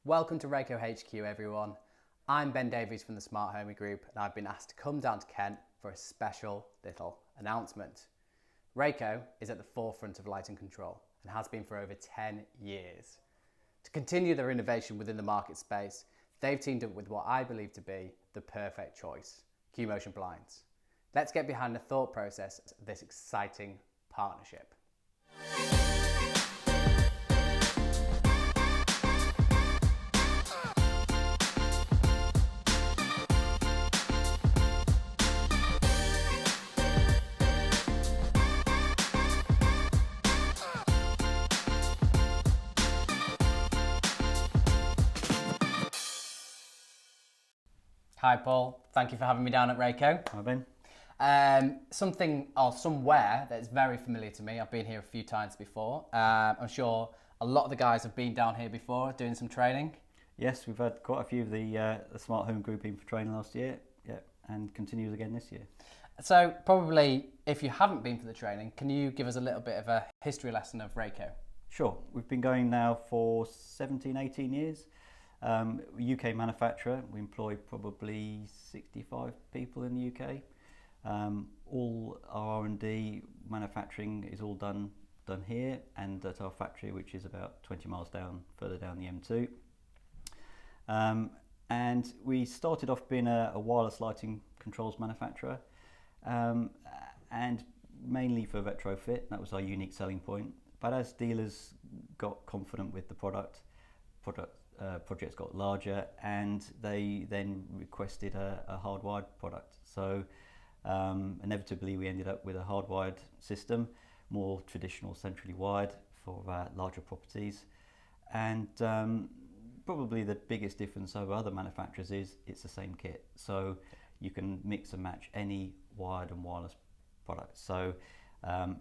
Welcome to Rako HQ, everyone. I'm Ben Davies from the Smart Home Group, and I've been asked to come down to Kent for a special little announcement. Rako is at the forefront of lighting control and has been for over 10 years. To continue their innovation within the market space, they've teamed up with what I believe to be the perfect choice, QMotion blinds. Let's get behind the thought process of this exciting partnership. Hi Paul, thank you for having me down at Rako. Hi Ben. Something or somewhere that's very familiar to me. I've been here a few times before. I'm sure a lot of the guys have been down here before doing some training. Yes, we've had quite a few of the Smart Home Group in for training last year, and continues again this year. So probably if you haven't been for the training, can you give us a little bit of a history lesson of Rako? Sure, we've been going now for 17, 18 years. UK manufacturer, we employ probably 65 people in the UK. All our R&D manufacturing is all done here and at our factory, which is about 20 miles further down the M2. And we started off being a wireless lighting controls manufacturer, and mainly for retrofit. That was our unique selling point. But as dealers got confident with the projects got larger, and they then requested a hardwired product. So inevitably we ended up with a hardwired system, more traditional centrally wired for larger properties. And probably the biggest difference over other manufacturers is it's the same kit. So you can mix and match any wired and wireless product. So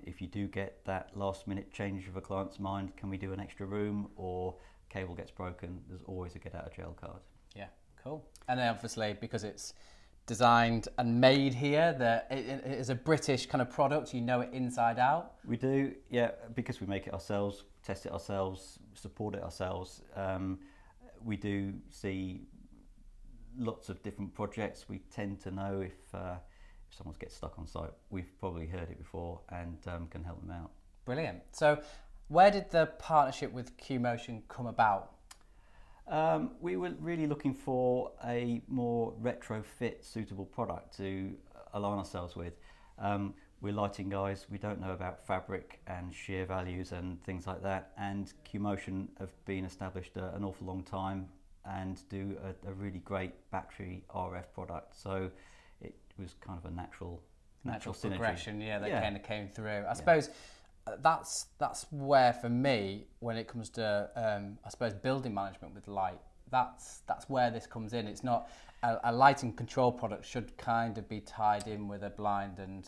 if you do get that last minute change of a client's mind, can we do an extra room, or cable gets broken, there's always a get out of jail card. Yeah, cool. And then obviously because it's designed and made here, that it is a British kind of product, you know it inside out. We do, yeah, because we make it ourselves, test it ourselves, support it ourselves. We do see lots of different projects. We tend to know if someone gets stuck on site, we've probably heard it before and can help them out. Brilliant. So where did the partnership with QMotion come about? We were really looking for a more retrofit suitable product to align ourselves with. We're lighting guys, we don't know about fabric and shear values and things like that, and QMotion have been established an awful long time and do a really great battery RF product. So it was kind of a natural synergy. Progression, that kind of came through. I suppose that's where, for me, when it comes to I suppose building management with light, that's where this comes in. It's not a lighting control product should kind of be tied in with a blind and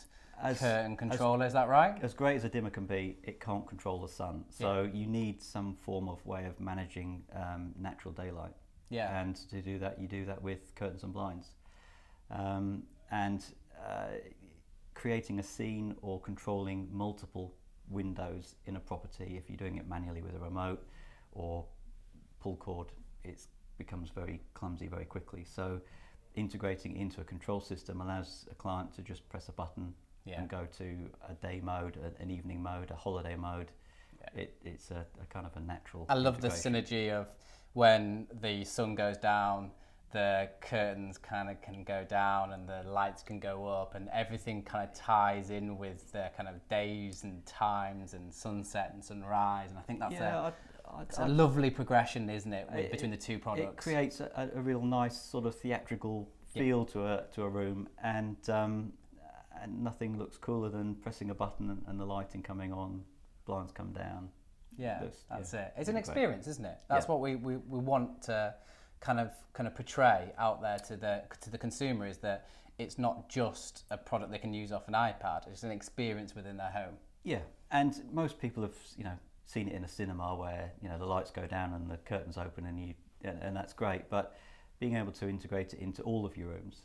curtain controller. Is that right? As great as a dimmer can be, it can't control the sun. So you need some form of way of managing natural daylight. Yeah. And to do that, you do that with curtains and blinds. And creating a scene or controlling multiple windows in a property, if you're doing it manually with a remote or pull cord, it becomes very clumsy very quickly. So integrating into a control system allows a client to just press a button and go to a day mode, an evening mode, a holiday mode. It's a kind of a natural I love the synergy of when the sun goes down, the curtains kind of can go down and the lights can go up, and everything kind of ties in with the kind of days and times and sunset and sunrise, and I think that's a lovely progression, isn't it, between the two products? It creates a real nice sort of theatrical feel to a room, and nothing looks cooler than pressing a button and the lighting coming on, blinds come down. That's it. It's an experience, isn't it? That's what we want to kind of portray out there to the consumer, is that it's not just a product they can use off an iPad. It's an experience within their home. Yeah, and most people have seen it in a cinema where the lights go down and the curtains open and that's great. But being able to integrate it into all of your rooms,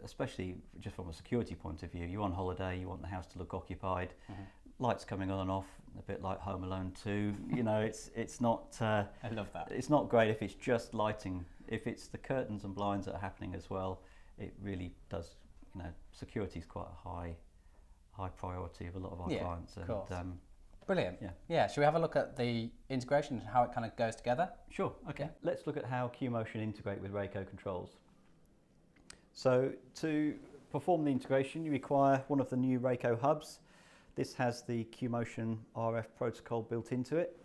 especially just from a security point of view, you're on holiday, you want the house to look occupied. lights coming on and off, a bit like Home Alone 2. You know, it's not. I love that. It's not great if it's just lighting. If it's the curtains and blinds that are happening as well, it really does. You know, security is quite a high priority of a lot of our clients. Of course. Brilliant. Yeah. Should we have a look at the integration and how it kind of goes together? Sure. Okay. Let's look at how Qmotion integrate with Rako controls. So to perform the integration, you require one of the new Rako hubs. This has the Qmotion RF protocol built into it.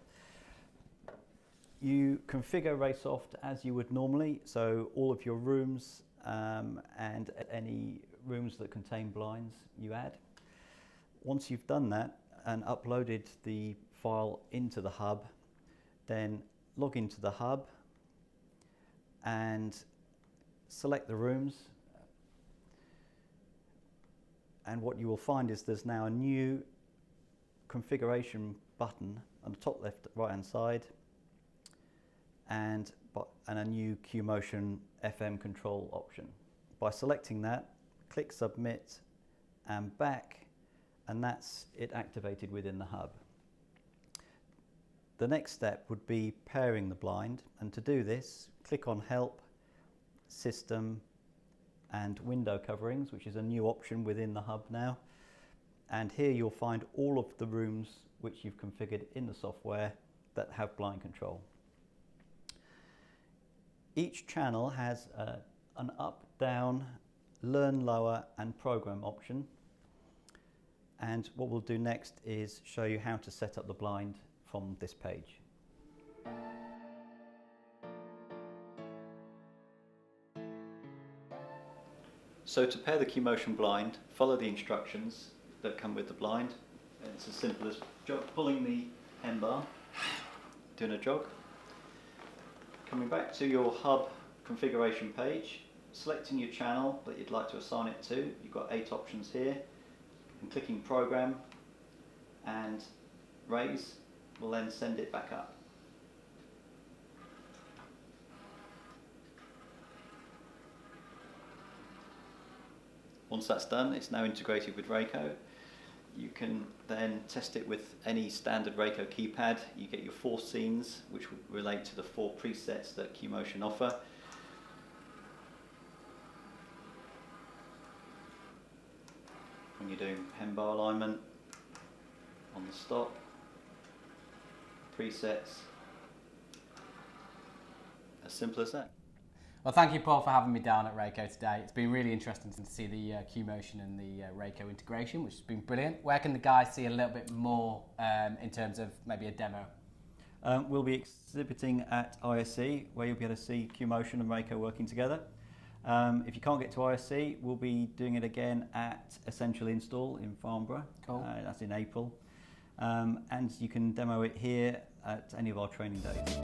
You configure RaySoft as you would normally, so all of your rooms and any rooms that contain blinds you add. Once you've done that and uploaded the file into the hub, then log into the hub and select the rooms. And what you will find is there's now a new configuration button on the top left right hand side and a new Qmotion FM control option. By selecting that, click submit and back, and that's it activated within the hub. The next step would be pairing the blind, and to do this, click on Help, System and Window Coverings, which is a new option within the hub now. And here you'll find all of the rooms which you've configured in the software that have blind control. Each channel has an up, down, learn lower and program option. And what we'll do next is show you how to set up the blind from this page. So to pair the Qmotion blind, follow the instructions that come with the blind. It's as simple as pulling the M bar, doing a jog, coming back to your hub configuration page, selecting your channel that you'd like to assign it to. You've got 8 options here, and clicking program and raise will then send it back up. Once that's done, it's now integrated with Rako. You can then test it with any standard Rako keypad. You get your 4 scenes, which will relate to the 4 presets that Qmotion offer. When you're doing pen bar alignment, on the stop, presets, as simple as that. Well, thank you, Paul, for having me down at Rako today. It's been really interesting to see the Qmotion and the Rako integration, which has been brilliant. Where can the guys see a little bit more in terms of maybe a demo? We'll be exhibiting at ISE, where you'll be able to see Qmotion and Rako working together. If you can't get to ISE, we'll be doing it again at Essential Install in Farnborough. Cool. That's in April. And you can demo it here at any of our training days.